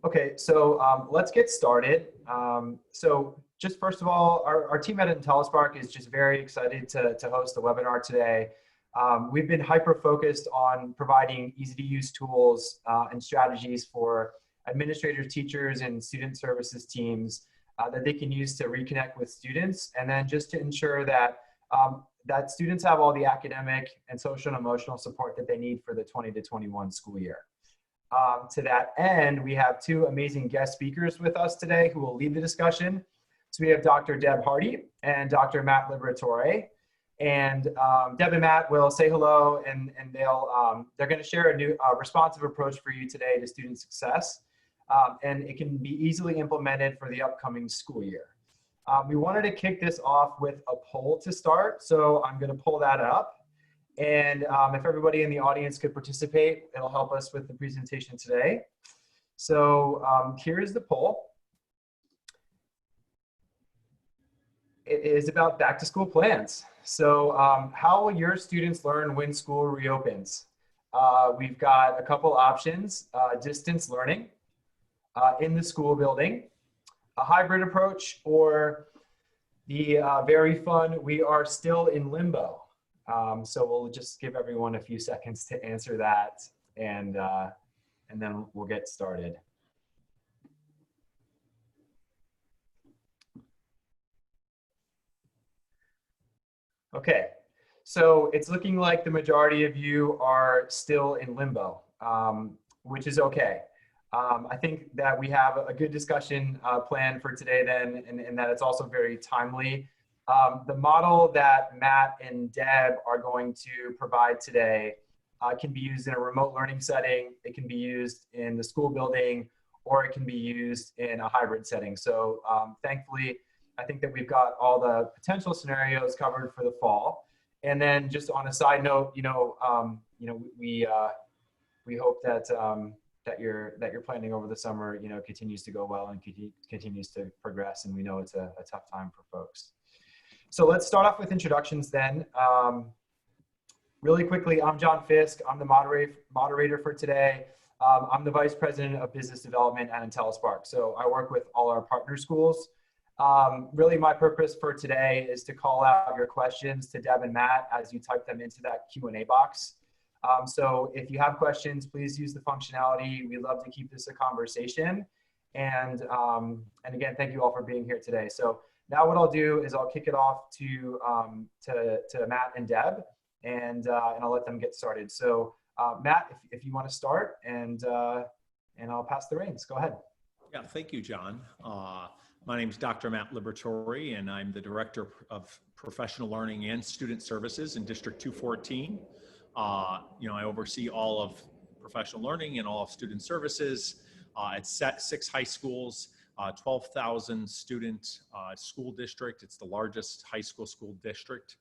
Okay, so let's get started. So just first of all, our team at IntelliSpark is just very excited to host the webinar today. We've been hyper-focused on providing easy-to-use tools and strategies for administrators, teachers, and student services teams that they can use to reconnect with students, and then just to ensure that that students have all the academic and social and emotional support that they need for the 20 to 21 school year. To that end, we have two amazing guest speakers with us today who will lead the discussion. So we have Dr. Deb Hardy and Dr. Matt Liberatore. And Deb and Matt will say hello, and they're going to share a new responsive approach for you today to student success. And it can be easily implemented for the upcoming school year. We wanted to kick this off with a poll to start, so I'm going to pull that up. And if everybody in the audience could participate, it'll help us with the presentation today. So here's the poll. It is about back to school plans. So how will your students learn when school reopens? We've got a couple options: distance learning, in the school building, a hybrid approach, or the very fun, we are still in limbo. So we'll just give everyone a few seconds to answer that, and then we'll get started. Okay, so it's looking like the majority of you are still in limbo, which is okay. I think that we have a good discussion planned for today then, and that it's also very timely. The model that Matt and Deb are going to provide today can be used in a remote learning setting, it can be used in the school building, or it can be used in a hybrid setting. So thankfully, I think that we've got all the potential scenarios covered for the fall. And then just on a side note, we hope that that your planning over the summer, continues to go well and continues to progress. And we know it's a tough time for folks. So let's start off with introductions then. Really quickly, I'm John Fisk. I'm the moderator for today. I'm the Vice President of Business Development at IntelliSpark. So I work with all our partner schools. Really my purpose for today is to call out your questions to Deb and Matt as you type them into that Q&A box. So if you have questions, please use the functionality. We love to keep this a conversation. And again, thank you all for being here today. So now what I'll do is I'll kick it off to Matt and Deb, and I'll let them get started. So Matt, if you want to start, and I'll pass the reins. Go ahead. Yeah, thank you, John. My name is Dr. Matt Liberatore, and I'm the Director of Professional Learning and Student Services in District 214. I oversee all of professional learning and all of student services at 6 high schools. 12,000 student school district. It's the largest high school district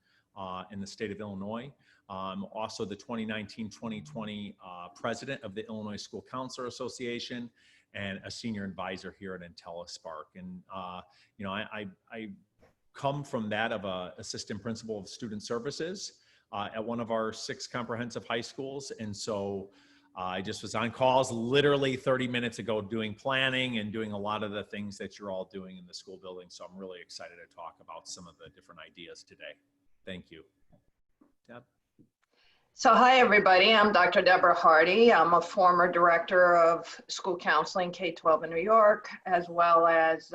in the state of Illinois. Also the 2019-2020 president of the Illinois School Counselor Association and a senior advisor here at IntelliSpark. And I come from that of an assistant principal of student services at one of our 6 comprehensive high schools. And so I just was on calls literally 30 minutes ago doing planning and doing a lot of the things that you're all doing in the school building. So I'm really excited to talk about some of the different ideas today. Thank you. Deb? So hi, everybody. I'm Dr. Deborah Hardy. I'm a former director of school counseling K-12 in New York, as well as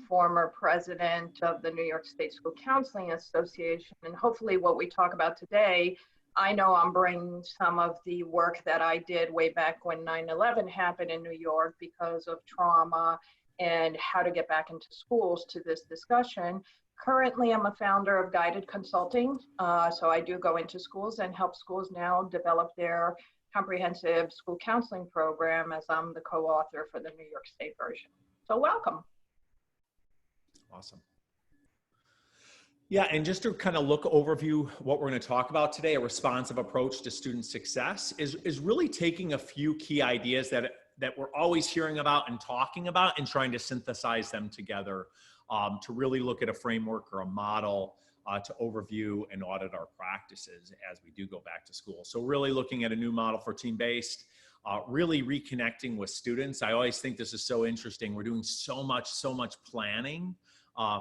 former president of the New York State School Counseling Association. And hopefully what we talk about today, I know I'm bringing some of the work that I did way back when 9/11 happened in New York because of trauma and how to get back into schools to this discussion. Currently, I'm a founder of Guided Consulting. So I do go into schools and help schools now develop their comprehensive school counseling program, as I'm the co-author for the New York State version. So welcome. Awesome. Yeah, and just to kind of overview what we're going to talk about today, a responsive approach to student success is really taking a few key ideas that we're always hearing about and talking about and trying to synthesize them together to really look at a framework or a model to overview and audit our practices as we do go back to school. So really looking at a new model for team-based, really reconnecting with students. I always think this is so interesting. We're doing so much planning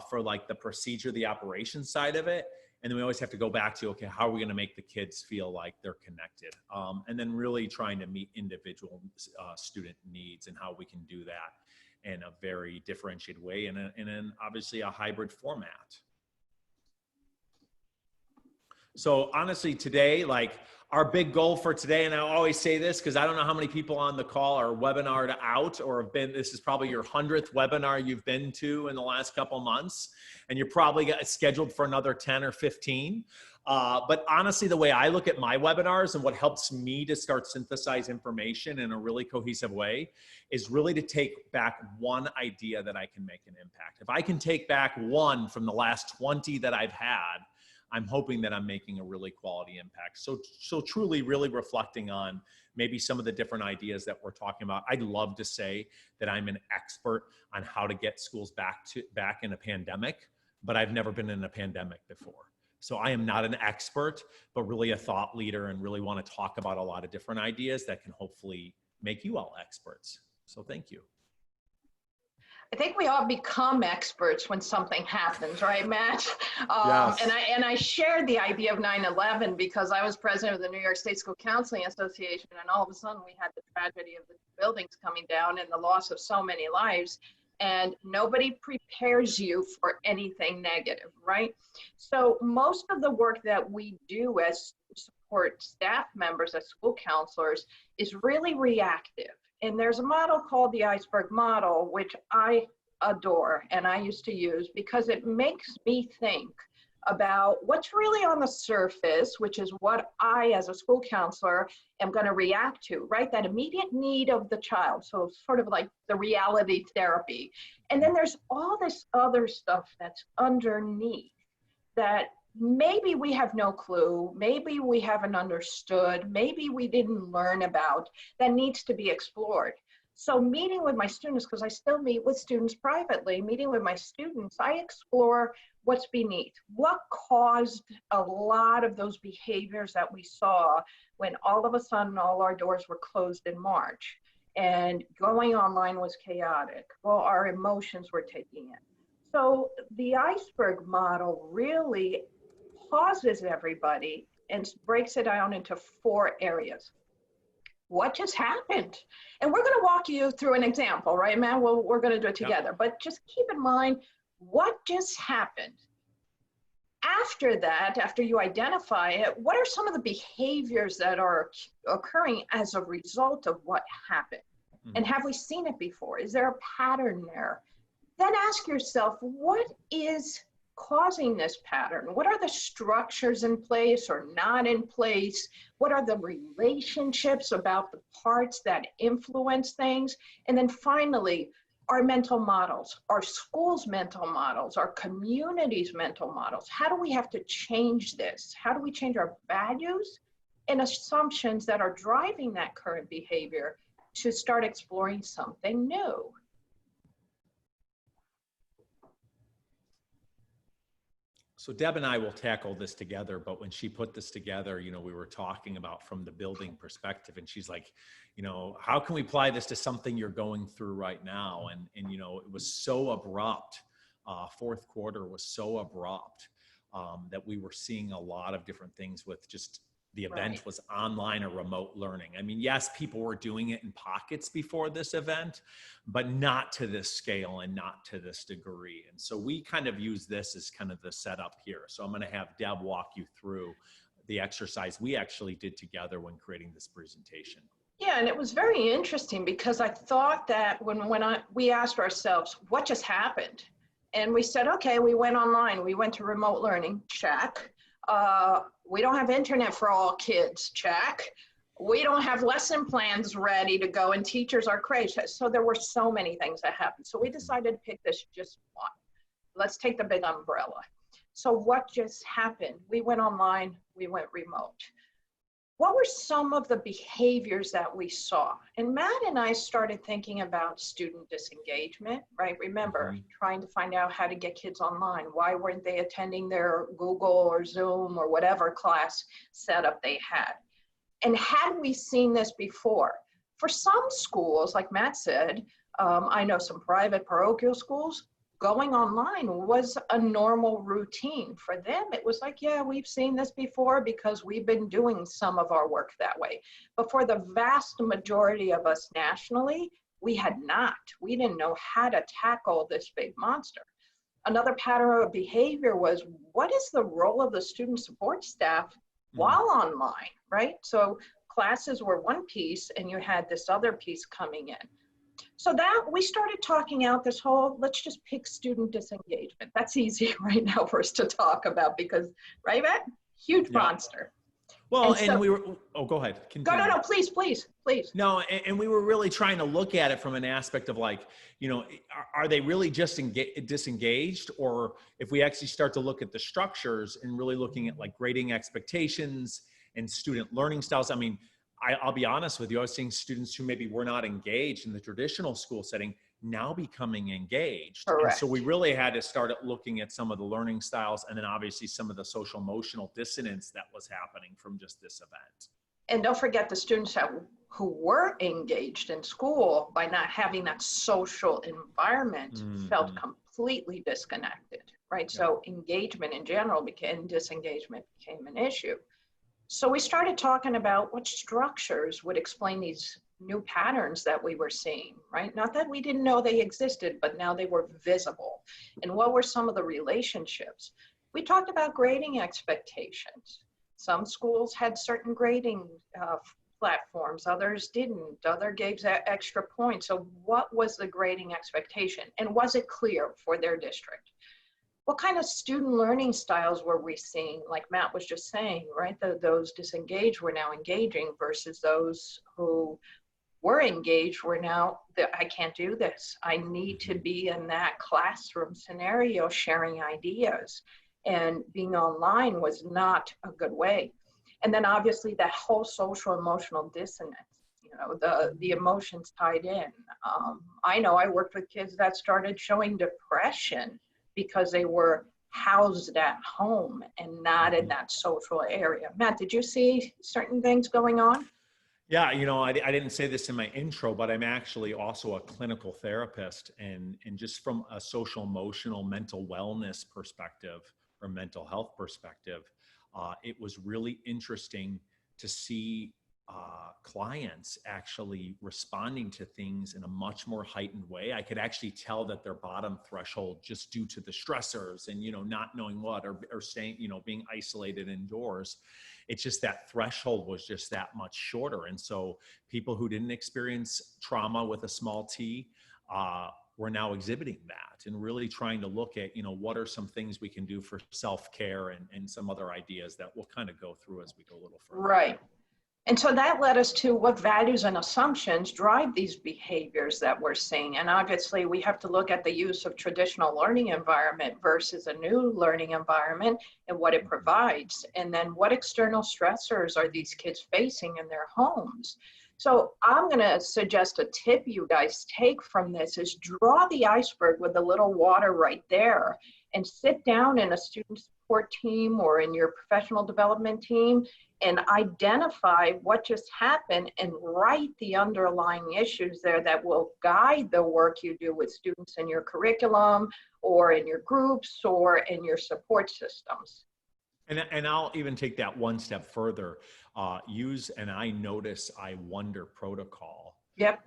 for like the procedure, the operation side of it. And then we always have to go back to, okay, how are we going to make the kids feel like they're connected? And then really trying to meet individual student needs and how we can do that in a very differentiated way and in obviously a hybrid format. So honestly, today, like our big goal for today, and I always say this because I don't know how many people on the call are webinared out or have been, this is probably your 100th webinar you've been to in the last couple months, and you're probably scheduled for another 10 or 15. But honestly, the way I look at my webinars and what helps me to start synthesize information in a really cohesive way is really to take back one idea that I can make an impact. If I can take back one from the last 20 that I've had, I'm hoping that I'm making a really quality impact. So truly really reflecting on maybe some of the different ideas that we're talking about. I'd love to say that I'm an expert on how to get schools back in a pandemic, but I've never been in a pandemic before. So I am not an expert, but really a thought leader and really want to talk about a lot of different ideas that can hopefully make you all experts. So thank you. I think we all become experts when something happens, right, Matt? Yes. And I shared the idea of 9/11 because I was president of the New York State School Counseling Association, and all of a sudden we had the tragedy of the buildings coming down and the loss of so many lives, and nobody prepares you for anything negative, right? So most of the work that we do as support staff members, as school counselors, is really reactive. And there's a model called the iceberg model, which I adore and I used to use because it makes me think about what's really on the surface, which is what I, as a school counselor, am going to react to, right? That immediate need of the child. So sort of like the reality therapy. And then there's all this other stuff that's underneath that maybe we have no clue, maybe we haven't understood, maybe we didn't learn about, that needs to be explored. So meeting with my students, because I still meet with students privately, meeting with my students, I explore what's beneath. What caused a lot of those behaviors that we saw when all of a sudden all our doors were closed in March and going online was chaotic? Well, our emotions were taking it. So the iceberg model really pauses everybody and breaks it down into 4 areas. What just happened? And we're going to walk you through an example, right, Matt? Well, we're going to do it together, but just keep in mind what just happened. After that, after you identify it, what are some of the behaviors that are occurring as a result of what happened? And have we seen it before? Is there a pattern there? Then ask yourself, what is causing this pattern? What are the structures in place or not in place? What are the relationships about the parts that influence things? And then finally, our mental models, our school's mental models, our community's mental models. How do we have to change this? How do we change our values and assumptions that are driving that current behavior to start exploring something new? So Deb and I will tackle this together, but when she put this together, you know, we were talking about from the building perspective, and she's like, you know, how can we apply this to something you're going through right now? And you know, it was so abrupt. Fourth quarter was so abrupt that we were seeing a lot of different things with just the event was online or remote learning. I mean, yes, people were doing it in pockets before this event, but not to this scale and not to this degree. And so we kind of use this as kind of the setup here. So I'm going to have Deb walk you through the exercise we actually did together when creating this presentation. Yeah, and it was very interesting because I thought that we asked ourselves, what just happened? And we said, okay, we went online, we went to remote learning, check. We don't have internet for all kids, check. We don't have lesson plans ready to go and teachers are crazy. So there were so many things that happened. So we decided to pick this just one. Let's take the big umbrella. So what just happened? We went online, we went remote. What were some of the behaviors that we saw? And Matt and I started thinking about student disengagement, right? Remember, trying to find out how to get kids online. Why weren't they attending their Google or Zoom or whatever class setup they had? And had we seen this before? For some schools, like Matt said, I know some private parochial schools, going online was a normal routine. For them, it was like, yeah, we've seen this before because we've been doing some of our work that way. But for the vast majority of us nationally, we had not. We didn't know how to tackle this big monster. Another pattern of behavior was, what is the role of the student support staff while online, right? So classes were one piece and you had this other piece coming in. So that we started talking out this whole, let's just pick student disengagement. That's easy right now for us to talk about because, right, Matt? Huge monster. Well, and we were, go ahead. Continue. No, please. No, and we were really trying to look at it from an aspect of like, you know, are they really just disengaged? Or if we actually start to look at the structures and really looking at like grading expectations and student learning styles. I mean, I'll be honest with you, I was seeing students who maybe were not engaged in the traditional school setting now becoming engaged. Correct. And so we really had to start looking at some of the learning styles and then obviously some of the social emotional dissonance that was happening from just this event. And don't forget the students who were engaged in school by not having that social environment felt completely disconnected, right? Yeah. So engagement in general disengagement became an issue. So we started talking about what structures would explain these new patterns that we were seeing, right? Not that we didn't know they existed, but now they were visible. And what were some of the relationships? We talked about grading expectations. Some schools had certain grading platforms, others didn't. Other gave extra points. So what was the grading expectation? And was it clear for their district? What kind of student learning styles were we seeing? Like Matt was just saying, right? Those disengaged were now engaging versus those who were engaged were now, I can't do this. I need to be in that classroom scenario sharing ideas. And being online was not a good way. And then obviously that whole social emotional dissonance, you know, the emotions tied in. I know I worked with kids that started showing depression because they were housed at home and not in that social area. Matt, did you see certain things going on? Yeah, you know, I didn't say this in my intro, but I'm actually also a clinical therapist. And just from a social, emotional, mental wellness perspective or mental health perspective, it was really interesting to see clients actually responding to things in a much more heightened way. I could actually tell that their bottom threshold, just due to the stressors and, you know, not knowing what, or staying, you know, being isolated indoors, it's just that threshold was just that much shorter. And so people who didn't experience trauma with a small t, we're now exhibiting that and really trying to look at, you know, what are some things we can do for self-care and some other ideas that we'll kind of go through as we go a little further. Right. And so that led us to what values and assumptions drive these behaviors that we're seeing. And obviously we have to look at the use of traditional learning environment versus a new learning environment and what it provides. And then what external stressors are these kids facing in their homes? So I'm going to suggest a tip you guys take from this is draw the iceberg with a little water right there and sit down in a student support team or in your professional development team and identify what just happened and write the underlying issues there that will guide the work you do with students in your curriculum or in your groups or in your support systems. And I'll even take that one step further. Use an I notice, I wonder protocol. Yep.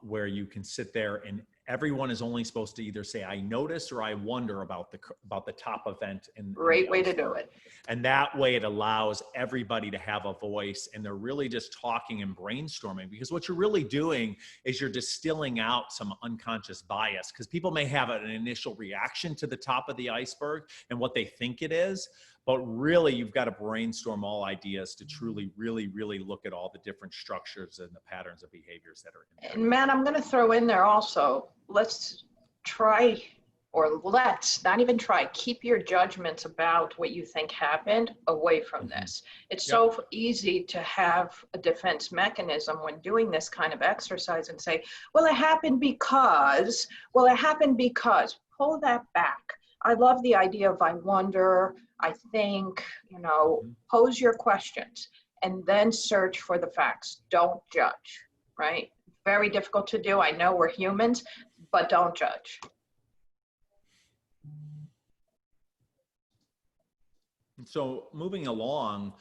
Where you can sit there and everyone is only supposed to either say I notice or I wonder about the top event. Great way to do it. And that way it allows everybody to have a voice and they're really just talking and brainstorming, because what you're really doing is you're distilling out some unconscious bias, because people may have an initial reaction to the top of the iceberg and what they think it is. But really, you've got to brainstorm all ideas to truly, really, really look at all the different structures and the patterns of behaviors that are in there. And Matt, I'm going to throw in there also, let's not even try, keep your judgments about what you think happened away from this. It's so easy to have a defense mechanism when doing this kind of exercise and say, well, it happened because, pull that back. I love the idea of I wonder, I think, you know, pose your questions and then search for the facts. Don't judge, right? very difficult to do. I know we're humans, but don't judge. So moving along,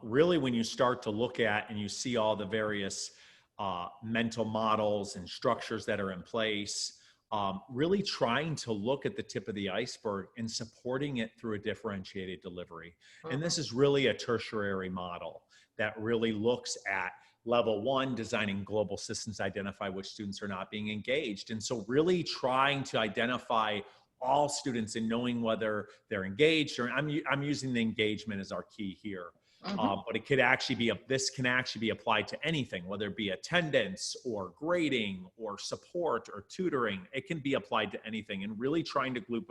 really when you start to look at and you see all the various mental models and structures that are in place, really trying to look at the tip of the iceberg and supporting it through a differentiated delivery. And this is really a tertiary model that really looks at level one, designing global systems to identify which students are not being engaged. And so really trying to identify all students and knowing whether they're engaged, or I'm using the engagement as our key here. But it could actually be, this can actually be applied to anything, whether it be attendance or grading or support or tutoring. It can be applied to anything, and really trying to group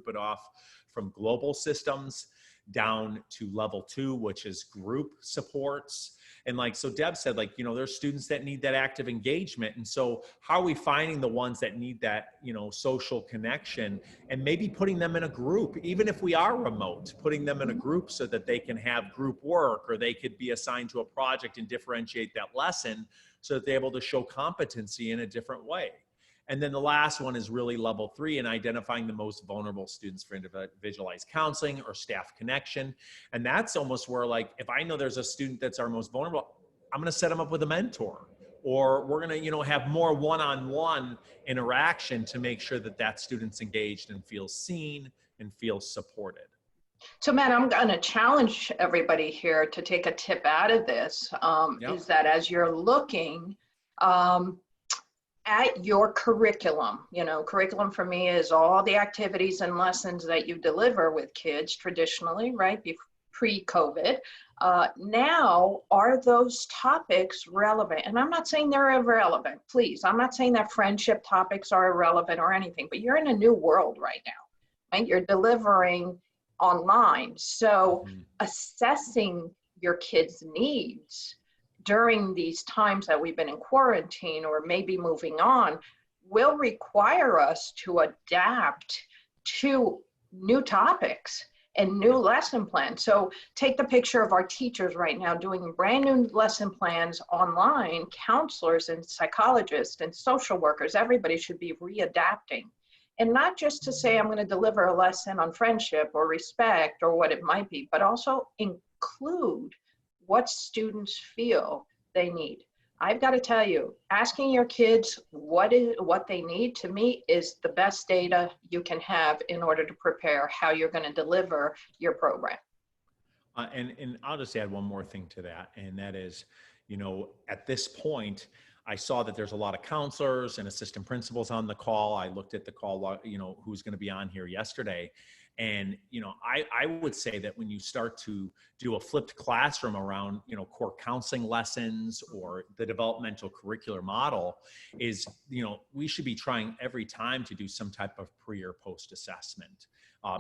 it off from global systems down to level two, which is group supports. And like, so Deb said, like, you know, there's students that need that active engagement. And so how are we finding the ones that need that, you know, social connection, and maybe putting them in a group, even if we are remote, putting them in a group so that they can have group work, or they could be assigned to a project and differentiate that lesson so that they're able to show competency in a different way. And then the last one is really level three, and identifying the most vulnerable students for individualized counseling or staff connection. And that's almost where, like, if I know there's a student that's our most vulnerable, I'm going to set them up with a mentor, or we're going to, you know, have more one-on-one interaction to make sure that that student's engaged and feels seen and feels supported. So Matt, I'm going to challenge everybody here to take a tip out of this, is that as you're looking, at your curriculum, you know, curriculum for me is all the activities and lessons that you deliver with kids traditionally, right, pre-COVID. Now, are those topics relevant? And I'm not saying they're irrelevant, please. I'm not saying that friendship topics are irrelevant or anything, but you're in a new world right now, right? You're delivering online. So assessing your kids' needs during these times that we've been in quarantine, or maybe moving on, will require us to adapt to new topics and new lesson plans. So take the picture of our teachers right now doing brand new lesson plans online. Counselors and psychologists and social workers, everybody should be readapting. And not just to say, I'm going to deliver a lesson on friendship or respect or what it might be, but also include what students feel they need. I've got to tell you, asking your kids what they need, to me, is the best data you can have in order to prepare how you're going to deliver your program. And I'll just add one more thing to that, and that is, you know, at this point, I saw that there's a lot of counselors and assistant principals on the call. I looked at the call, you know, who's going to be on here yesterday. And, you know, I would say that when you start to do a flipped classroom around, you know, core counseling lessons or the developmental curricular model is, you know, we should be trying every time to do some type of pre or post assessment.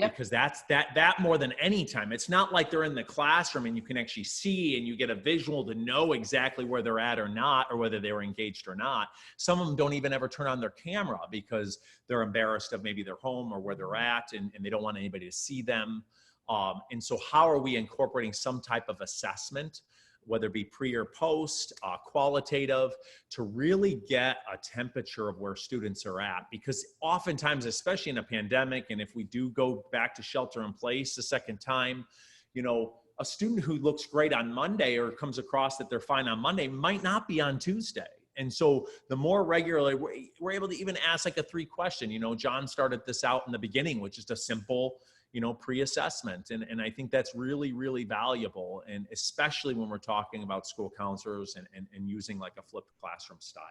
Because that's that more than any time. It's not like they're in the classroom and you can actually see and you get a visual to know exactly where they're at or not, or whether they were engaged or not. Some of them don't even ever turn on their camera because they're embarrassed of maybe their home or where they're at, and they don't want anybody to see them. And so how are we incorporating some type of assessment, whether it be pre or post, qualitative, to really get a temperature of where students are at? Because oftentimes, especially in a pandemic, and if we do go back to shelter in place a second time, you know, a student who looks great on Monday or comes across that they're fine on Monday might not be on Tuesday. And so the more regularly we're able to even ask like a 3-question, you know, John started this out in the beginning, which is a simple, you know, pre-assessment. And I think that's really, really valuable. And especially when we're talking about school counselors and using like a flipped classroom style.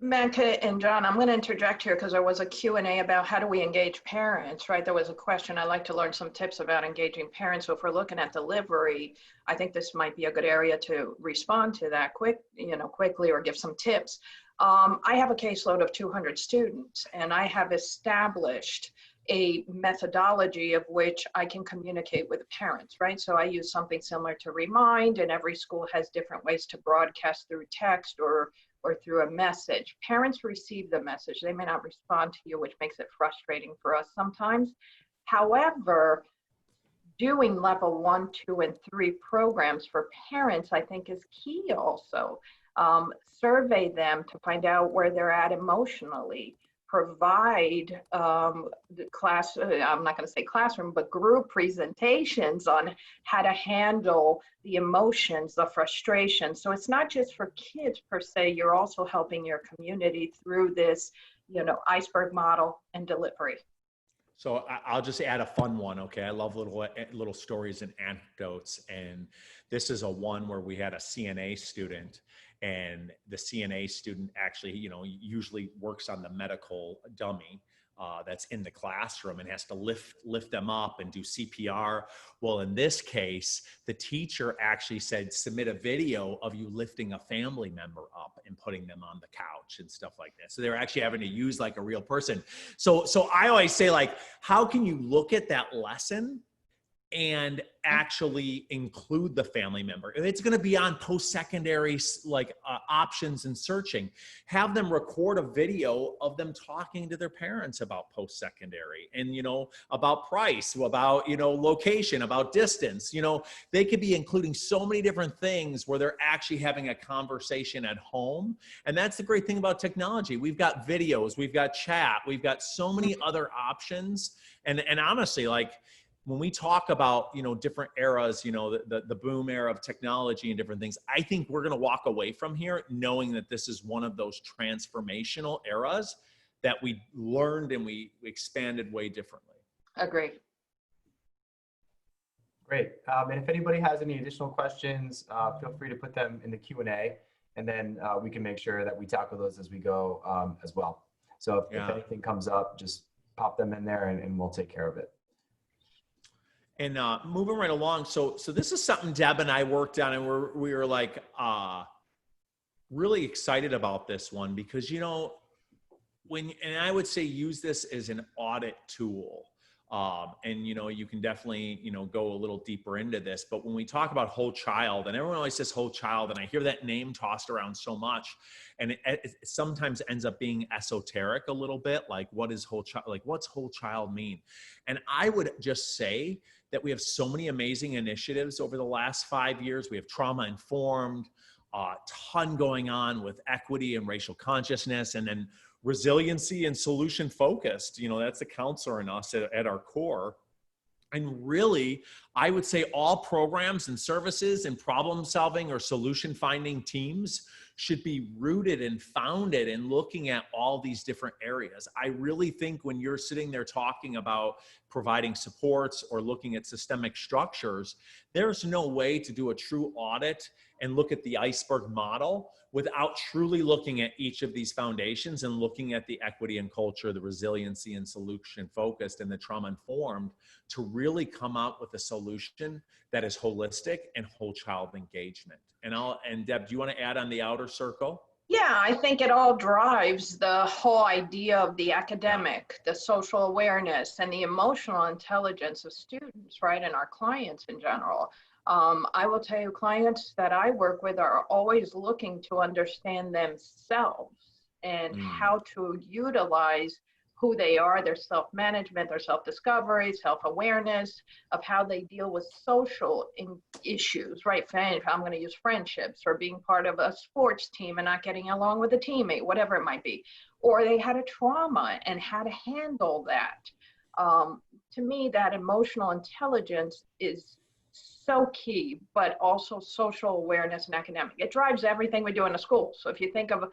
Manka and John, I'm going to interject here because there was a Q&A about how do we engage parents, right? There was a question. I'd like to learn some tips about engaging parents. So if we're looking at delivery, I think this might be a good area to respond to that quickly, or give some tips. I have a caseload of 200 students, and I have established a methodology of which I can communicate with parents, right? So I use something similar to Remind, and every school has different ways to broadcast through text or through a message. Parents receive the message. They may not respond to you, which makes it frustrating for us sometimes. However, doing level 1, 2, and 3 programs for parents, I think, is key also. Survey them to find out where they're at emotionally, provide the class, I'm not going to say classroom, but group presentations on how to handle the emotions, the frustration. So it's not just for kids per se, you're also helping your community through this, iceberg model and delivery. So I'll just add a fun one. Okay. I love little stories and anecdotes. And this is a one where we had a CNA student, and the CNA student actually, usually works on the medical dummy that's in the classroom and has to lift them up and do CPR. Well, in this case, the teacher actually said, submit a video of you lifting a family member up and putting them on the couch and stuff like that. So they're actually having to use like a real person. So I always say, like, how can you look at that lesson and actually include the family member? If it's going to be on post-secondary options and searching, have them record a video of them talking to their parents about post-secondary and, about price, about, location, about distance. They could be including so many different things where they're actually having a conversation at home. And that's the great thing about technology. We've got videos, we've got chat, we've got so many other options. And honestly, like, when we talk about, different eras, the boom era of technology and different things, I think we're going to walk away from here knowing that this is one of those transformational eras that we learned and we expanded way differently. Agree. Great. And if anybody has any additional questions, feel free to put them in the Q&A, and then we can make sure that we tackle those as we go as well. So if anything comes up, just pop them in there and we'll take care of it. And moving right along, so this is something Deb and I worked on, and we were like really excited about this one because, and I would say use this as an audit tool. And, you can definitely, go a little deeper into this, but when we talk about whole child, and everyone always says whole child, and I hear that name tossed around so much, and it sometimes ends up being esoteric a little bit, like what is whole child, like what's whole child mean? And I would just say that we have so many amazing initiatives over the last 5 years. We have trauma informed, a ton going on with equity and racial consciousness, and then resiliency and solution focused. That's the counselor in us at our core. And really, I would say all programs and services and problem solving or solution finding teams should be rooted and founded in looking at all these different areas. I really think when you're sitting there talking about providing supports or looking at systemic structures, there's no way to do a true audit and look at the iceberg model without truly looking at each of these foundations and looking at the equity and culture, the resiliency and solution focused, and the trauma informed to really come out with a solution that is holistic and whole child engagement. And Deb, do you want to add on the outer circle? Yeah, I think it all drives the whole idea of the academic, the social awareness, and the emotional intelligence of students, right, and our clients in general. I will tell you, clients that I work with are always looking to understand themselves and how to utilize who they are, their self-management, their self-discovery, self-awareness of how they deal with social issues, right? If I'm going to use friendships or being part of a sports team and not getting along with a teammate, whatever it might be, or they had a trauma and how to handle that. To me, that emotional intelligence is so key, but also social awareness and academic. It drives everything we do in a school. So if you think of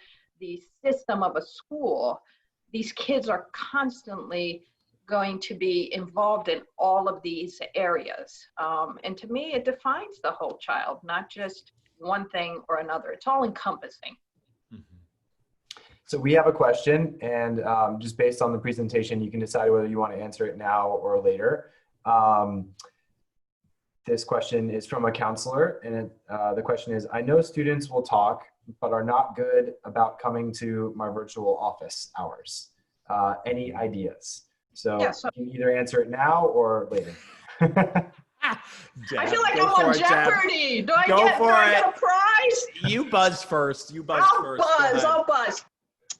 the system of a school, these kids are constantly going to be involved in all of these areas. And to me, it defines the whole child, not just one thing or another. It's all encompassing. So we have a question, and just based on the presentation, you can decide whether you want to answer it now or later. This question is from a counselor, and the question is, I know students will talk, but are not good about coming to my virtual office hours. Any ideas? So Yeah, you can either answer it now or later. I feel like I'm on Jeopardy. Do I get a prize? You buzz first. I'll buzz.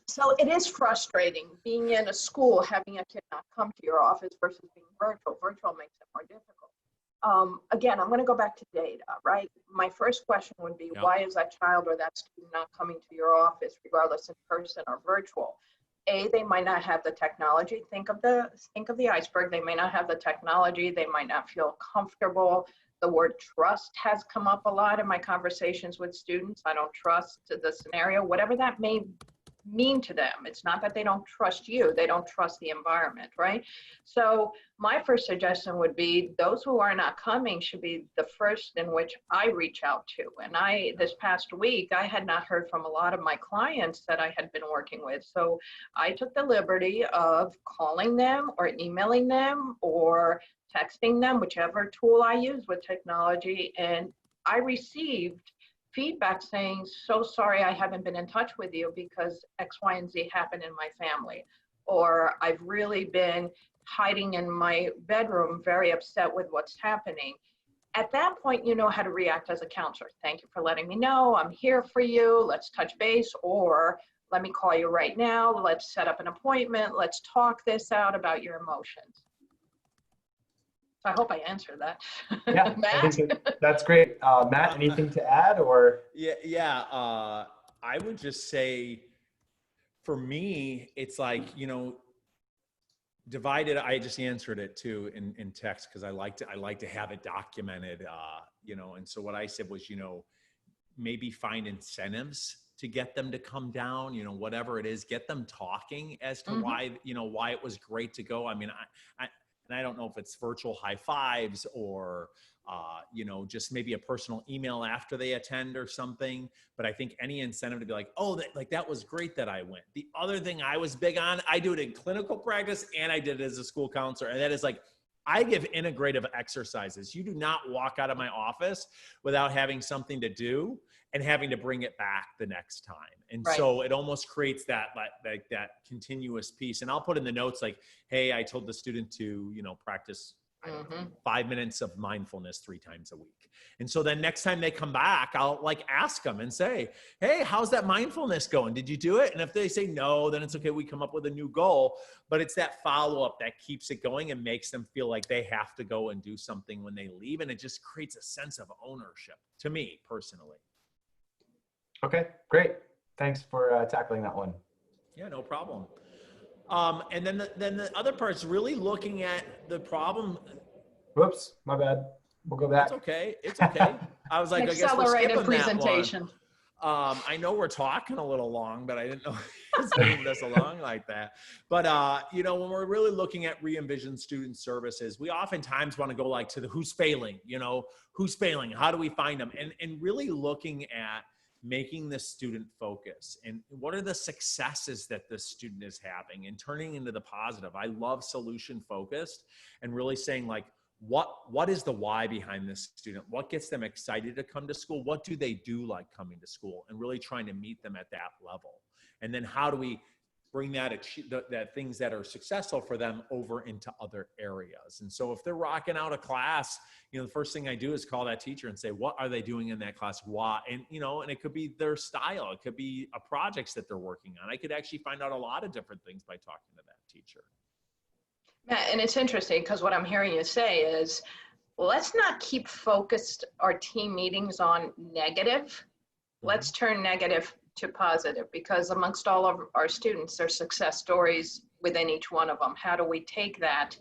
So it is frustrating being in a school, having a kid not come to your office versus being virtual. Virtual makes it more difficult. Again, I'm going to go back to data, right? My first question would be, Yep. why is that child or that student not coming to your office, regardless in person or virtual? A, they might not have the technology. Think of the iceberg. They may not have the technology. They might not feel comfortable. The word trust has come up a lot in my conversations with students. I don't trust the scenario, whatever that may mean to them. It's not that they don't trust you, they don't trust the environment, right? So my first suggestion would be those who are not coming should be the first in which I reach out to. And this past week, I had not heard from a lot of my clients that I had been working with. So I took the liberty of calling them or emailing them or texting them, whichever tool I use with technology. And I received feedback saying, so sorry I haven't been in touch with you because X, Y, and Z happened in my family. Or I've really been hiding in my bedroom, very upset with what's happening. At that point, you know how to react as a counselor. Thank you for letting me know. I'm here for you. Let's touch base. Or let me call you right now. Let's set up an appointment. Let's talk this out about your emotions. I hope I answered that. Yeah, Matt? I think that's great. Matt, anything to add or? Yeah. I would just say, for me, it's like, divided. I just answered it too in text because I like to have it documented. And so what I said was, maybe find incentives to get them to come down. Whatever it is, get them talking as to why it was great to go. I mean, and I don't know if it's virtual high fives or, just maybe a personal email after they attend or something. But I think any incentive to be like, oh, that was great that I went. The other thing I was big on, I do it in clinical practice and I did it as a school counselor. And that is like, I give integrative exercises. You do not walk out of my office without having something to do and having to bring it back the next time. And Right. So it almost creates that continuous piece. And I'll put in the notes like, hey, I told the student to, practice 5 minutes of mindfulness 3 times a week. And so then next time they come back, I'll ask them and say, hey, how's that mindfulness going? Did you do it? And if they say no, then it's okay. We come up with a new goal, but it's that follow-up that keeps it going and makes them feel like they have to go and do something when they leave. And it just creates a sense of ownership to me personally. Okay, great. Thanks for tackling that one. Yeah, no problem. And then the other part is really looking at the problem. Whoops, my bad. We'll go back. It's okay. It's okay. I was like, I guess we're skipping presentation. That one. I know we're talking a little long, but I didn't know it's moving us along like that. But, when we're really looking at re-envision student services, we oftentimes want to go to the who's failing, who's failing? How do we find them? And really looking at making the student focus and what are the successes that the student is having and turning into the positive. I love solution focused and really saying what is the why behind this student? What gets them excited to come to school? What do they do like coming to school? And really trying to meet them at that level. And then how do we bring that things that are successful for them over into other areas? And so if they're rocking out a class, the first thing I do is call that teacher and say, what are they doing in that class? Why? And, and it could be their style. It could be a projects that they're working on. I could actually find out a lot of different things by talking to that teacher. Matt, and it's interesting because what I'm hearing you say is, let's not keep focused our team meetings on negative. Let's turn negative to positive, because amongst all of our students, there's success stories within each one of them. How do we take that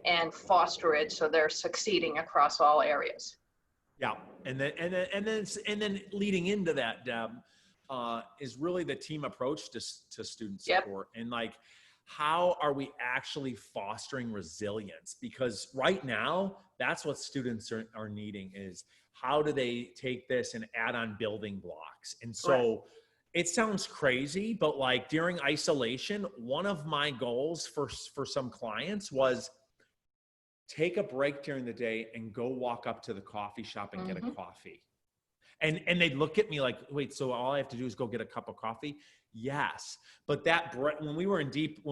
and foster it so they're succeeding across all areas? Yeah, and then leading into that, Deb, is really the team approach to student support. Yep. And how are we actually fostering resilience? Because right now, that's what students are needing is how do they take this and add on building blocks? And so. Correct. It sounds crazy, but during isolation, one of my goals for some clients was take a break during the day and go walk up to the coffee shop and get a coffee. And they'd look at me like, wait, so all I have to do is go get a cup of coffee? Yes. But when we were in deep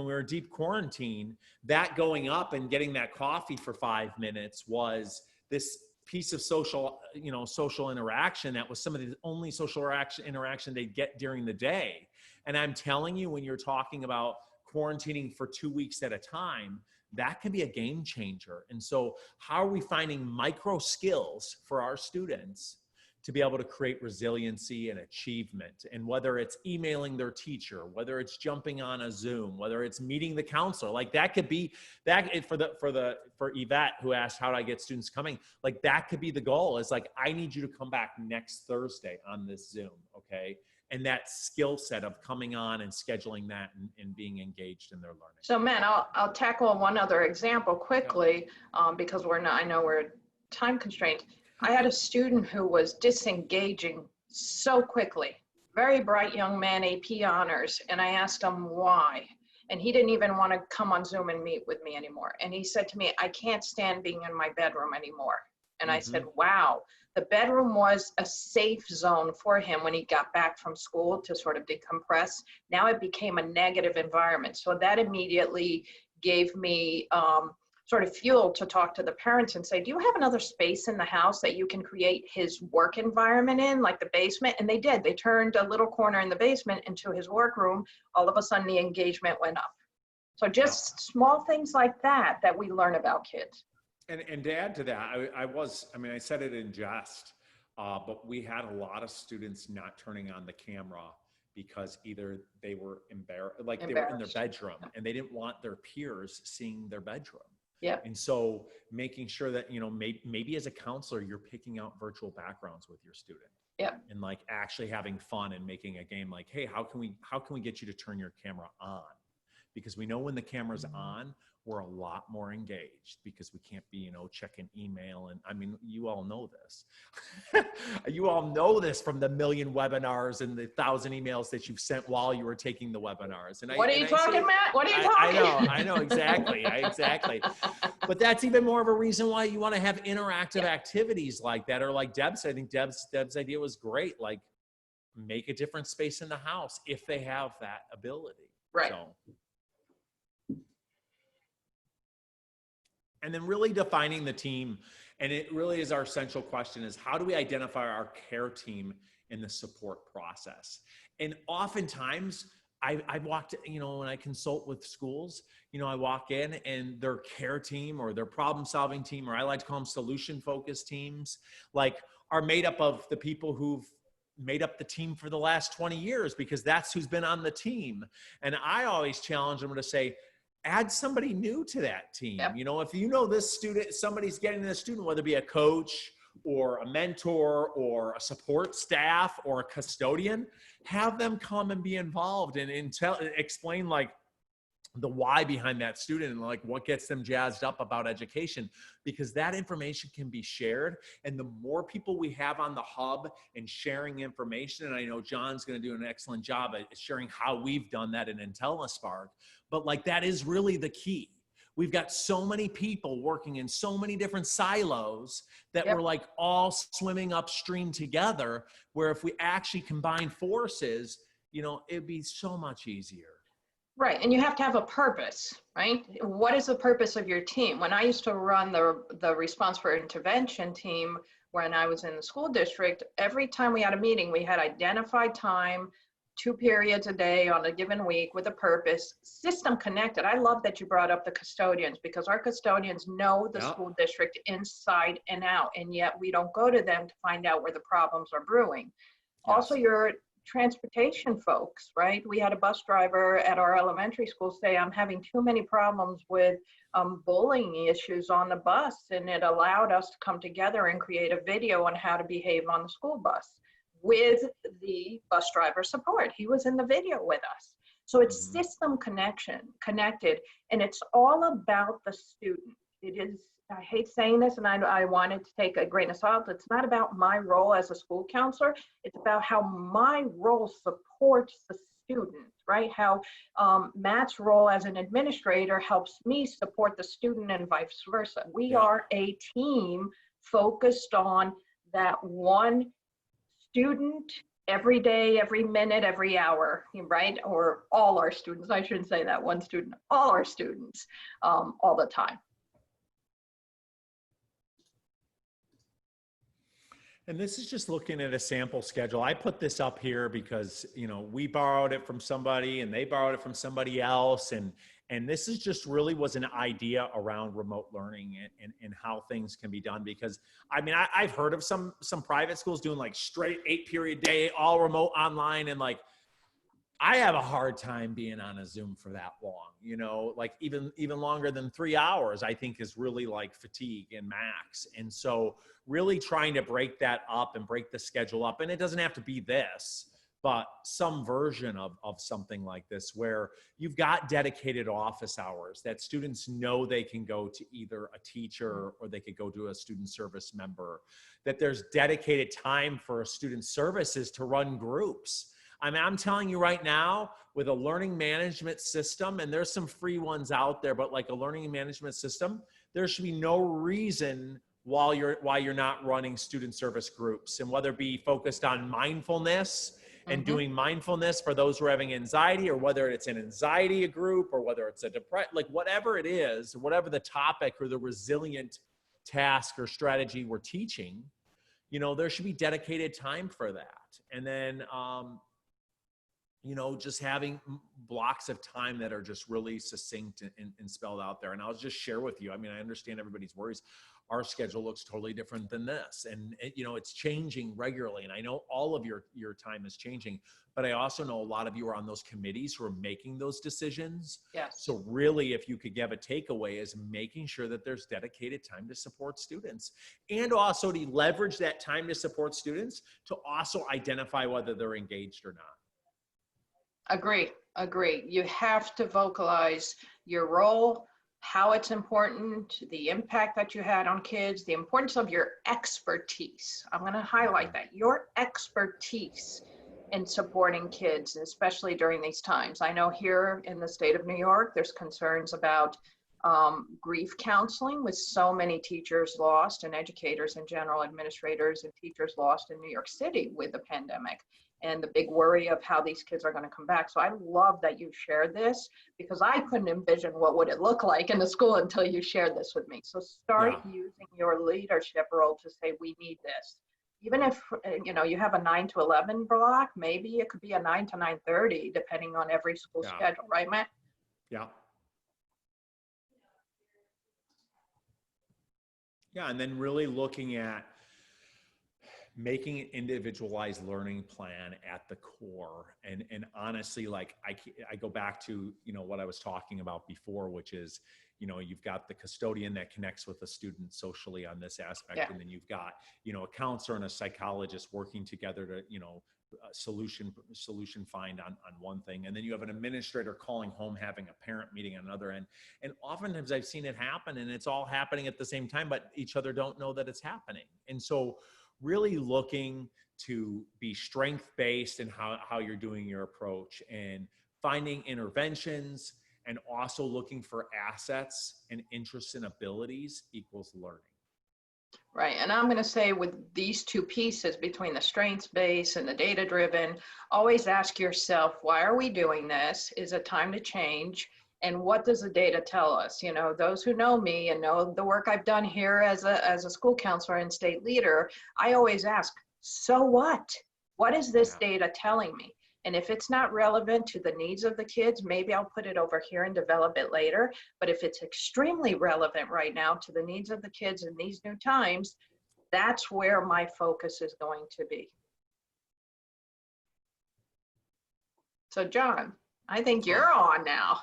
quarantine, that going up and getting that coffee for 5 minutes was this piece of social interaction that was some of the only social interaction they get during the day. And I'm telling you, when you're talking about quarantining for 2 weeks at a time, that can be a game changer. And so how are we finding micro skills for our students to be able to create resiliency and achievement? And whether it's emailing their teacher, whether it's jumping on a Zoom, whether it's meeting the counselor, like that could be that for Yvette, who asked, how do I get students coming? Like that could be the goal, is like, I need you to come back next Thursday on this Zoom. Okay. And that skill set of coming on and scheduling that and being engaged in their learning. So Matt, I'll tackle one other example quickly, because I know we're time constrained. I had a student who was disengaging so quickly, very bright young man, AP honors, and I asked him why. And he didn't even want to come on Zoom and meet with me anymore. And he said to me, I can't stand being in my bedroom anymore. And I said, wow, the bedroom was a safe zone for him when he got back from school to sort of decompress. Now it became a negative environment. So that immediately gave me sort of fuel to talk to the parents and say, do you have another space in the house that you can create his work environment in, like the basement? And they did. They turned a little corner in the basement into his workroom. All of a sudden the engagement went up. So just small things like that we learn about kids. And to add to that, I said it in jest, but we had a lot of students not turning on the camera because either they were embarrassed, they were in their bedroom and they didn't want their peers seeing their bedroom. Yeah. And so making sure that, maybe as a counselor, you're picking out virtual backgrounds with your student. Yeah. And like actually having fun and making a game like, hey, how can we get you to turn your camera on? Because we know when the camera's on, we're a lot more engaged because we can't be, checking email. And I mean, you all know this. You all know this from the million webinars and the 1,000 emails that you've sent while you were taking the webinars. And what are you talking, Matt? What are you talking? I know, exactly. Exactly. But that's even more of a reason why you want to have interactive activities like that. Or like Deb said, I think Deb's idea was great. Like make a different space in the house if they have that ability. Right. So. And then really defining the team. And it really is our central question is, how do we identify our care team in the support process? And oftentimes I've walked, when I consult with schools, I walk in and their care team or their problem solving team, or I like to call them solution focused teams, are made up of the people who've made up the team for the last 20 years, because that's who's been on the team. And I always challenge them to say, add somebody new to that team. Yep. If this student, somebody's getting this student, whether it be a coach or a mentor or a support staff or a custodian, have them come and be involved and explain the why behind that student and what gets them jazzed up about education, because that information can be shared. And the more people we have on the hub and sharing information, and I know John's going to do an excellent job at sharing how we've done that in IntelliSpark, but that is really the key. We've got so many people working in so many different silos that we're all swimming upstream together, where if we actually combine forces, it'd be so much easier. Right, and you have to have a purpose, right? What is the purpose of your team? When I used to run the response for intervention team, when I was in the school district, every time we had a meeting, we had identified time, 2 periods a day on a given week with a purpose, system connected. I love that you brought up the custodians, because our custodians know the school district inside and out, and yet we don't go to them to find out where the problems are brewing. Yes. Also, your transportation folks, right? We had a bus driver at our elementary school say, I'm having too many problems with bullying issues on the bus, and it allowed us to come together and create a video on how to behave on the school bus with the bus driver support. He was in the video with us. So it's system connected, and it's all about the student. It is, I hate saying this, and I wanted to take a grain of salt. It's not about my role as a school counselor. It's about how my role supports the student, right? How Matt's role as an administrator helps me support the student and vice versa. We are a team focused on that one student every day, every minute, every hour, right? Or all our students. I shouldn't say that one student, all our students, all the time. And this is just looking at a sample schedule. I put this up here because, you know, we borrowed it from somebody and they borrowed it from somebody else. And this is just really was an idea around remote learning and how things can be done. Because I mean, I've heard of some private schools doing like straight 8-period day, all remote online. And like, I have a hard time being on a Zoom for that long, you know, like even longer than 3 hours, I think is really like fatigue and max. And so really trying to break that up and break the schedule up. And it doesn't have to be this, but some version of something like this where you've got dedicated office hours that students know they can go to either a teacher or they could go to a student service member, that there's dedicated time for student services to run groups. I mean, I'm telling you right now, with a learning management system, and there's some free ones out there, but like a learning management system, there should be no reason why you're not running student service groups, and whether it be focused on mindfulness and doing mindfulness for those who are having anxiety, or whether it's an anxiety group, or whether it's a depression, like whatever it is, whatever the topic or the resilient task or strategy we're teaching, you know, there should be dedicated time for that. And then, you know, just having blocks of time that are just really succinct and spelled out there. And I'll just share with you, I mean, I understand everybody's worries. Our schedule looks totally different than this. And you know, it's changing regularly. And I know all of your time is changing, but I also know a lot of you are on those committees who are making those decisions. Yes. So really, if you could give a takeaway, is making sure that there's dedicated time to support students, and also to leverage that time to support students to also identify whether they're engaged or not. Agree. You have to vocalize your role, how it's important, the impact that you had on kids, the importance of your expertise. I'm going to highlight that, your expertise in supporting kids, especially during these times. I know here in the state of New York, there's concerns about grief counseling, with so many teachers lost, and educators in general, administrators and teachers lost in New York City with the pandemic, and the big worry of how these kids are going to come back. So I love that you shared this, because I couldn't envision what would it look like in the school until you shared this with me. So start using your leadership role to say, we need this. Even if, you know, you have a 9 to 11 block, maybe it could be a 9 to 9:30, depending on every school schedule, right, Matt? Yeah. Yeah, and then really looking at making an individualized learning plan at the core. And honestly, like I go back to, you know, what I was talking about before, which is, you know, you've got the custodian that connects with the student socially on this aspect. And then you've got, you know, a counselor and a psychologist working together to, you know, solution find on one thing. And then you have an administrator calling home, having a parent meeting on another end. And oftentimes I've seen it happen, and it's all happening at the same time, but each other don't know that it's happening. And so really looking to be strength-based in how you're doing your approach, and finding interventions, and also looking for assets and interests and abilities equals learning. Right. And I'm going to say, with these two pieces, between the strengths-based and the data-driven, always ask yourself, why are we doing this? Is it time to change? And what does the data tell us? You know, those who know me and know the work I've done here as a school counselor and state leader, I always ask, so what? What is this data telling me? And if it's not relevant to the needs of the kids, maybe I'll put it over here and develop it later. But if it's extremely relevant right now to the needs of the kids in these new times, that's where my focus is going to be. So John, I think you're on now.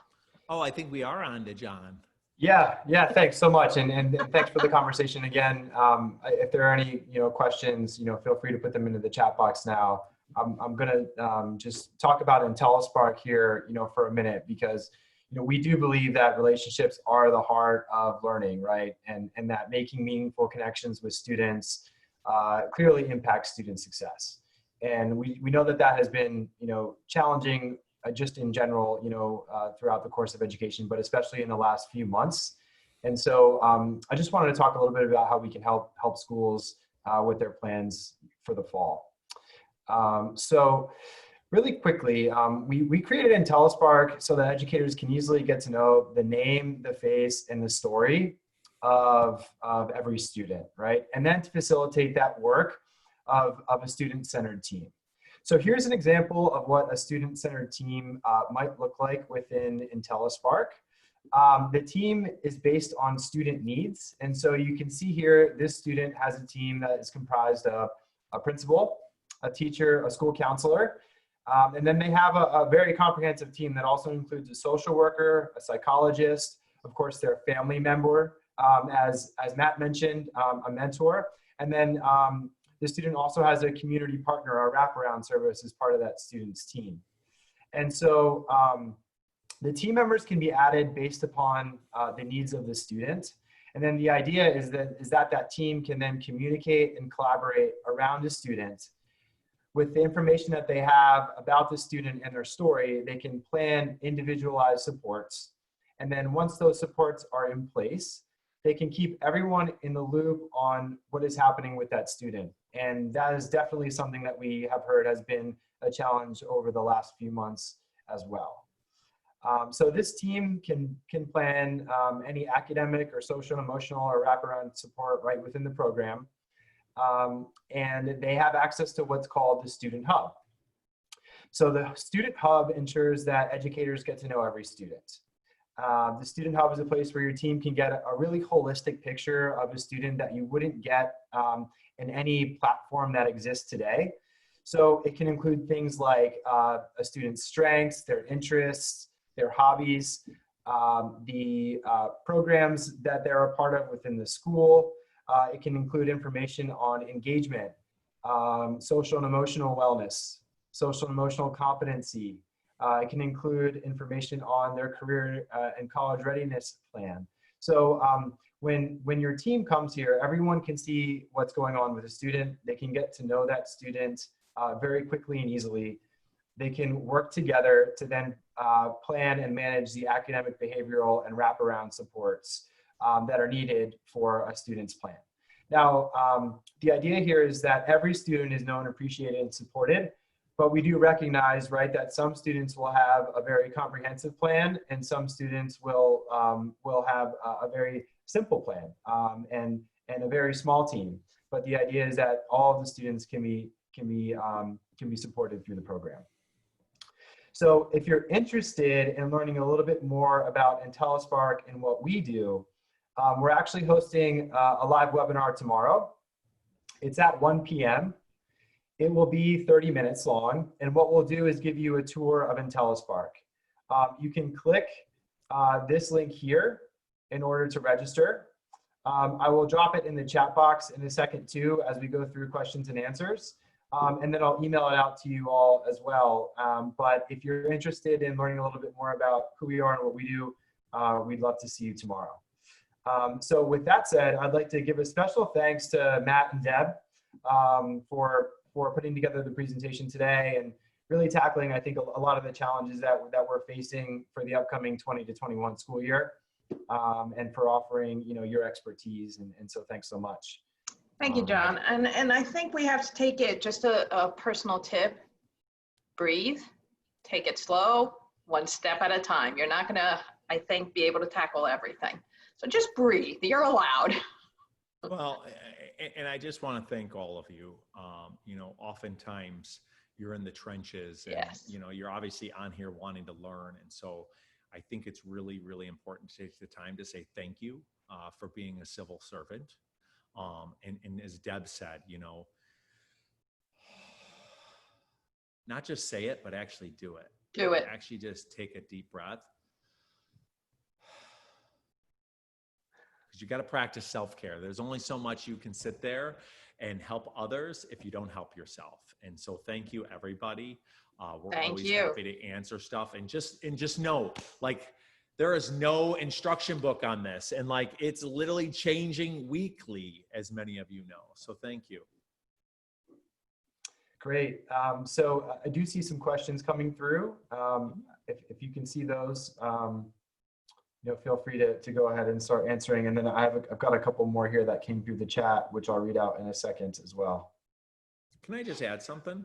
Oh, I think we are on to John. Yeah, thanks so much. And thanks for the conversation again. If there are any, you know, questions, you know, feel free to put them into the chat box now. I'm going to just talk about IntelliSpark here, you know, for a minute, because, you know, we do believe that relationships are the heart of learning, right? And that making meaningful connections with students clearly impacts student success. And we know that has been, you know, challenging just in general, you know, throughout the course of education, but especially in the last few months. And so I just wanted to talk a little bit about how we can help schools with their plans for the fall. So really quickly, we created IntelliSpark so that educators can easily get to know the name, the face, and the story of every student, right? And then to facilitate that work, of a student-centered team. So here's an example of what a student-centered team might look like within IntelliSpark. The team is based on student needs. And so you can see here, this student has a team that is comprised of a principal, a teacher, a school counselor, and then they have a very comprehensive team that also includes a social worker, a psychologist, of course, their family member, as Matt mentioned, a mentor, and then the student also has a community partner, a wraparound service as part of that student's team. And so the team members can be added based upon the needs of the student. And then the idea is that team can then communicate and collaborate around the student. With the information that they have about the student and their story, they can plan individualized supports. And then once those supports are in place, they can keep everyone in the loop on what is happening with that student. And that is definitely something that we have heard has been a challenge over the last few months as well. So this team can plan any academic or social, emotional, or wraparound support right within the program. And they have access to what's called the Student Hub. So the Student Hub ensures that educators get to know every student. The Student Hub is a place where your team can get a really holistic picture of a student that you wouldn't get in any platform that exists today. So it can include things like a student's strengths, their interests, their hobbies, the programs that they're a part of within the school. It can include information on engagement, social and emotional wellness, social and emotional competency. It can include information on their career and college readiness plan. So when your team comes here, everyone can see what's going on with a student. They can get to know that student very quickly and easily. They can work together to then plan and manage the academic, behavioral, and wraparound supports that are needed for a student's plan. Now, the idea here is that every student is known, appreciated, and supported, but we do recognize, right, that some students will have a very comprehensive plan, and some students will have a very simple plan and a very small team. But the idea is that all of the students can be supported through the program. So if you're interested in learning a little bit more about IntelliSpark and what we do, we're actually hosting a live webinar tomorrow. It's at 1 p.m. It will be 30 minutes long. And what we'll do is give you a tour of IntelliSpark. You can click this link here in order to register. I will drop it in the chat box in a second too as we go through questions and answers. And then I'll email it out to you all as well. But if you're interested in learning a little bit more about who we are and what we do, we'd love to see you tomorrow. So with that said, I'd like to give a special thanks to Matt and Deb for putting together the presentation today and really tackling, I think, a lot of the challenges that we're facing for the upcoming 20 to 21 school year, and for offering, your expertise. And so thanks so much. Thank you, John. And I think we have to take it, just a personal tip, breathe, take it slow, one step at a time. You're not gonna, I think, be able to tackle everything. So just breathe, you're allowed. Well, and I just want to thank all of you. Oftentimes you're in the trenches and, Yes. You're obviously on here wanting to learn. And so I think it's really, really important to take the time to say thank you for being a civil servant. And as Deb said, not just say it, but actually do it. Do it. Actually just take a deep breath. Because you got to practice self-care. There's only so much you can sit there and help others if you don't help yourself. And so thank you, everybody. We're always happy to answer stuff, and just know, there is no instruction book on this, and it's literally changing weekly, as many of you know. So thank you. Great. So I do see some questions coming through. If you can see those, feel free to go ahead and start answering. And then I've got a couple more here that came through the chat, which I'll read out in a second as well. Can I just add something?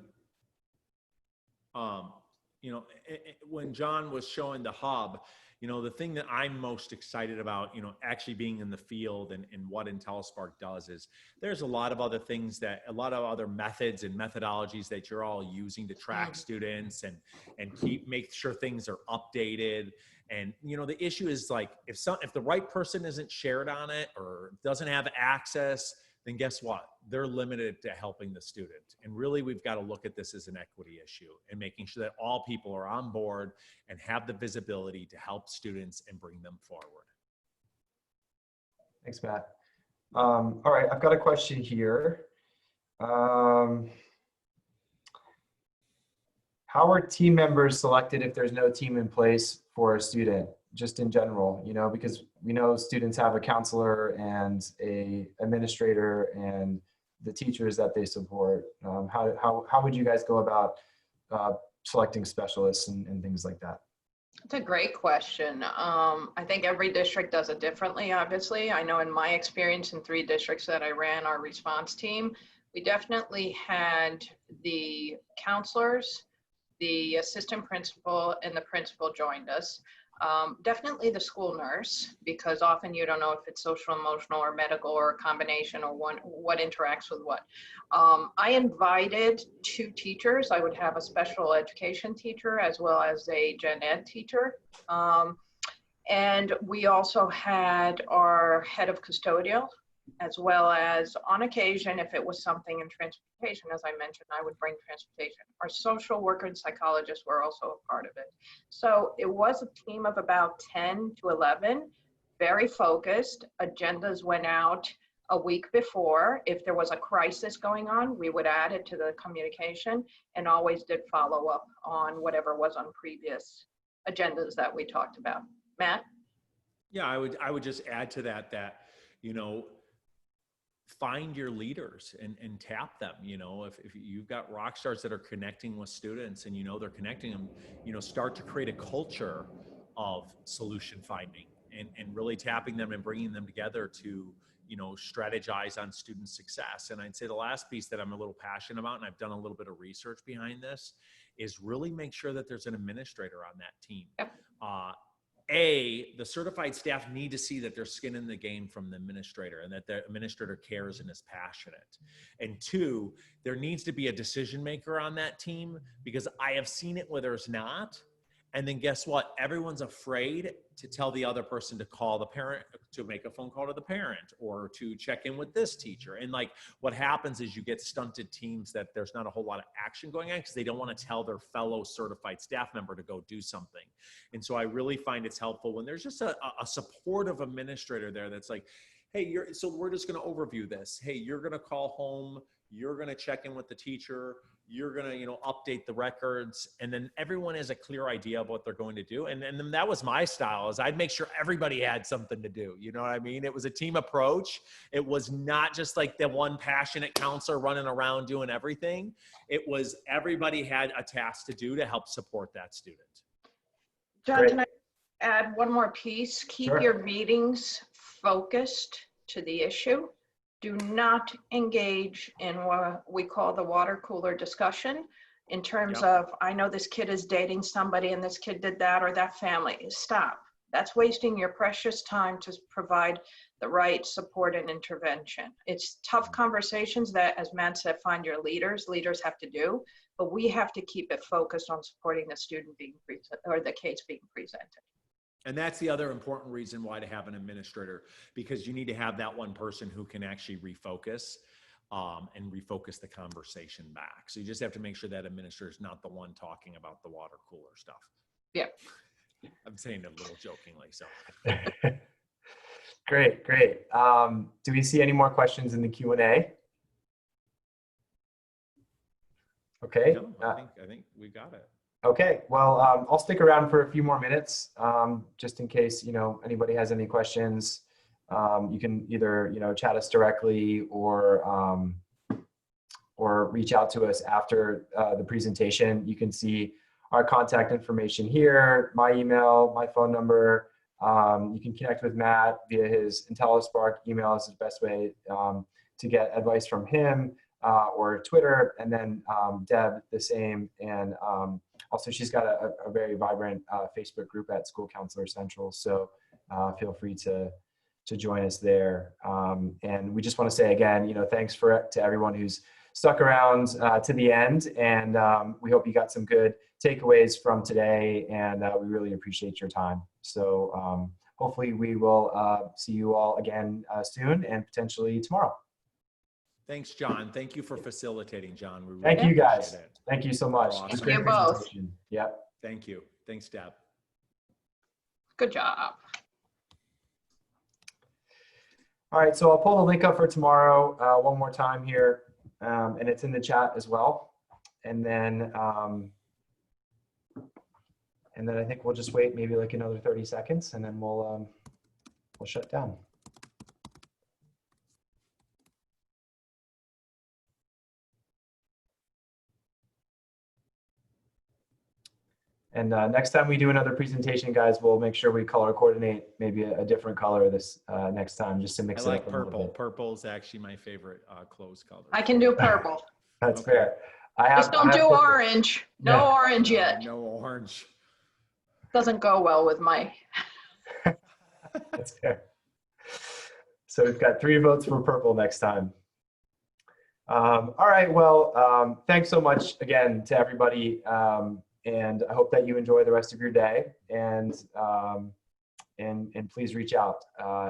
When John was showing the hub, the thing that I'm most excited about, actually being in the field and what IntelliSpark does is there's a lot of other things a lot of other methods and methodologies that you're all using to track students and make sure things are updated. And, the issue is like, if the right person isn't shared on it or doesn't have access, then guess what? They're limited to helping the student. And really, we've got to look at this as an equity issue and making sure that all people are on board and have the visibility to help students and bring them forward. Thanks, Matt. All right, I've got a question here. How are team members selected if there's no team in place for a student, just in general, because we know students have a counselor and a administrator and the teachers that they support. How would you guys go about selecting specialists and things like that? It's a great question. I think every district does it differently, obviously. I know in my experience in 3 districts that I ran our response team, we definitely had the counselors, the assistant principal, and the principal joined us. Definitely the school nurse, because often you don't know if it's social, emotional, or medical, or a combination, or what interacts with what. I invited 2 teachers. I would have a special education teacher as well as a gen ed teacher. And we also had our head of custodial, as well as on occasion, if it was something in transportation, as I mentioned, I would bring transportation. Our social worker and psychologists were also a part of it. So it was a team of about 10 to 11, very focused. Agendas went out a week before. If there was a crisis going on, we would add it to the communication, and always did follow up on whatever was on previous agendas that we talked about. Matt? Yeah, I would just add to that, find your leaders and tap them. If you've got rock stars that are connecting with students and they're connecting them, start to create a culture of solution finding and really tapping them and bringing them together to strategize on student success. And I'd say the last piece that I'm a little passionate about, and I've done a little bit of research behind this, is really make sure that there's an administrator on that team. Yep. The certified staff need to see that there's skin in the game from the administrator and that the administrator cares and is passionate. And 2, there needs to be a decision maker on that team, because I have seen it where there's not. And then guess what? Everyone's afraid to tell the other person to call the parent, to make a phone call to the parent, or to check in with this teacher. And like what happens is you get stunted teams that there's not a whole lot of action going on because they don't want to tell their fellow certified staff member to go do something. And so I really find it's helpful when there's just a supportive administrator there that's like, hey, so we're just going to overview this. Hey, you're going to call home. You're going to check in with the teacher. You're going to, update the records. And then everyone has a clear idea of what they're going to do. And then that was my style, is I'd make sure everybody had something to do. You know what I mean? It was a team approach. It was not just like the one passionate counselor running around doing everything. It was everybody had a task to do to help support that student. John, Great. can I add one more piece? Keep Sure. your meetings focused to the issue. Do not engage in what we call the water cooler discussion in terms of, I know this kid is dating somebody and this kid did that, or that family. Stop. That's wasting your precious time to provide the right support and intervention. It's tough conversations that, as Matt said, find your leaders. Leaders have to do, but we have to keep it focused on supporting the student being presented, or the case being presented. And that's the other important reason why to have an administrator, because you need to have that one person who can actually refocus and refocus the conversation back. So you just have to make sure that administrator is not the one talking about the water cooler stuff. Yeah. I'm saying it a little jokingly. So. Great. Do we see any more questions in the Q&A? Okay. No, I think we got it. Okay, well, I'll stick around for a few more minutes, just in case, anybody has any questions. You can either, chat us directly or reach out to us after the presentation. You can see our contact information here, my email, my phone number. You can connect with Matt via his IntelliSpark email is the best way to get advice from him, or Twitter, and then Deb the same. And Also, she's got a very vibrant Facebook group at School Counselor Central. So feel free to join us there. And we just want to say again, thanks to everyone who's stuck around to the end. And we hope you got some good takeaways from today. And we really appreciate your time. So hopefully we will see you all again soon and potentially tomorrow. Thanks, John. Thank you for facilitating, John. We really Thank you guys. appreciate it. Thank you so much. Awesome. It was a Thank great you both. presentation. Yep. Thank you. Thanks, Deb. Good job. All right, so I'll pull the link up for tomorrow one more time here, and it's in the chat as well. And then I think we'll just wait maybe like another 30 seconds, and then we'll shut down. And next time we do another presentation, guys, we'll make sure we color coordinate maybe a different color this next time, just to mix it up. I like a little purple. bit. Purple is actually my favorite clothes color. I can do purple. That's Okay. fair. Just don't do purple. orange. No Yeah. orange yet. No orange. Doesn't go well with my. That's fair. So we've got 3 votes for purple next time. All right. Well, thanks so much again to everybody. And I hope that you enjoy the rest of your day. And please reach out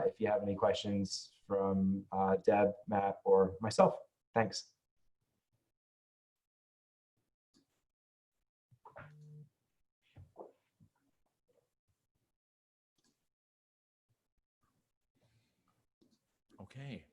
if you have any questions from Deb, Matt, or myself. Thanks. Okay.